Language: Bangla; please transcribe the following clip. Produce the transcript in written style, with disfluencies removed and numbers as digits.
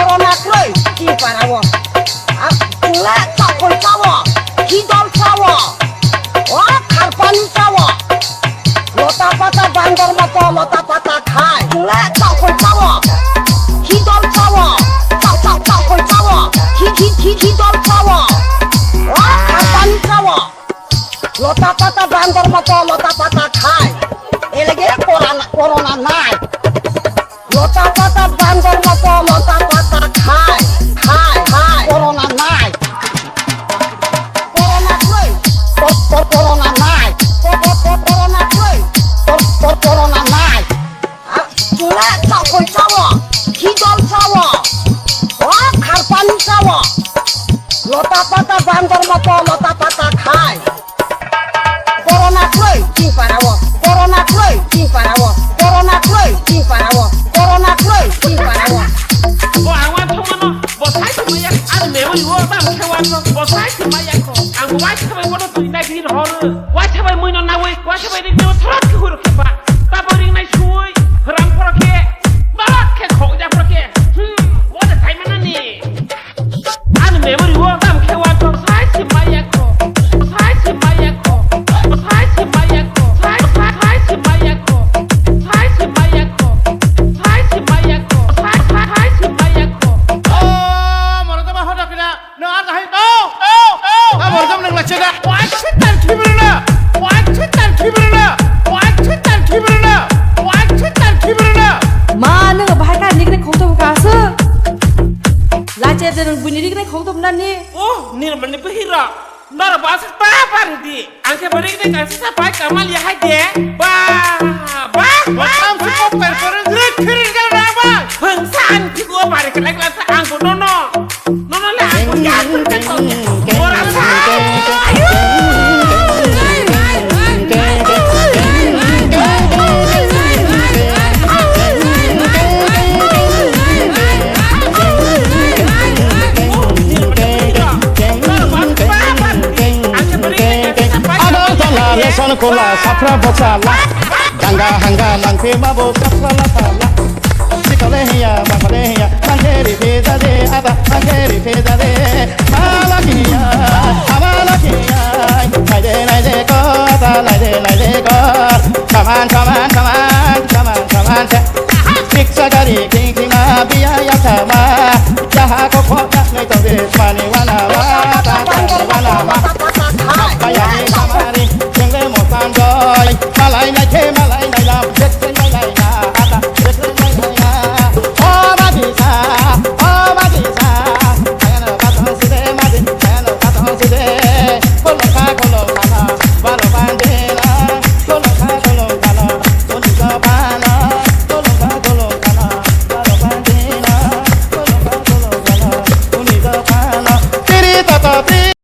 করোনা কই কি পারাবো আর তুলে তখন চাবো কি জল চাবো ও খারপানি চাবো লতা পাতা বান্দর মতো লতা পাতা খায় তুলে তখন চাবো কি জল চাবো তখন চাবো কি জল চাবো ও খারপানি চাবো লতা পাতা বান্দর মতো লতা পাতা খায় এলেগে করোনা নাই লতা পাতা বান্দর মতো লতা পাতা খায় করোনা নাই করোনা কই তোর করোনা নাই করোনা কই তোর করোনা নাই তুলে তখন চাবো কি জল চাবো ও খারপানি চাবো লতা পাতা বান্দর মতো লতা পাতা খায় করোনা কই কি পারাবো করোনা কই কি পারাবো করোনা কই কি পারাবো করোনা কই কি পারাবো ও আওয়াজ থমানো বসাই থমায়া আর মেমরি ও বাম খেওয়ানো বসাই থমায়া কো আং ওয়াই থাবাই বড় তুই না গির হর ওয়াই থাবাই মুইনো না ওই ওয়াই থাবাই রিং নেও থরাত কি হরো খেপা তাবো রিং নাই সুই রাম পরকে বারাক খে খোজা পরকে ওদা থাইমানা নি আর মেমরি ও বাম খেওয়ানো বসাই থমায়া কো বসাই থমায়া কো বসাই থমায়া কো বসাই থমায়া কো বসাই থমায়া কো বসাই থমায়া কো বসাই থমায়া কো মরদম হদা কিনা না আর হাই মরদম নং লাচেনা ওয়াচ্ছেন খিবরনা ওয়াচ্ছেন খিবরনা ওয়াচ্ছেন খিবরনা ওয়াচ্ছেন খিবরনা मा नोङो बाहाय गारनिग्रे खौथबखासो लाचेदों बुनिरिग्रे खौथबनानि ओ निर्मलनि बहिरा नर बास बा बारदि आंखे बरिग्रे गासि सापाय कामाल याहाय दे बा Am si ko per grek khirin gal na ba hengsan kigo bare kelak lasa angko nono le angko yakur kan kau orang sa Son kola sapra bocala Ganga hanga langke mabo kapra la pala Sikale hiya bakale hiya Mangeri peda de ada Mangeri peda de Malakiya Amalakiya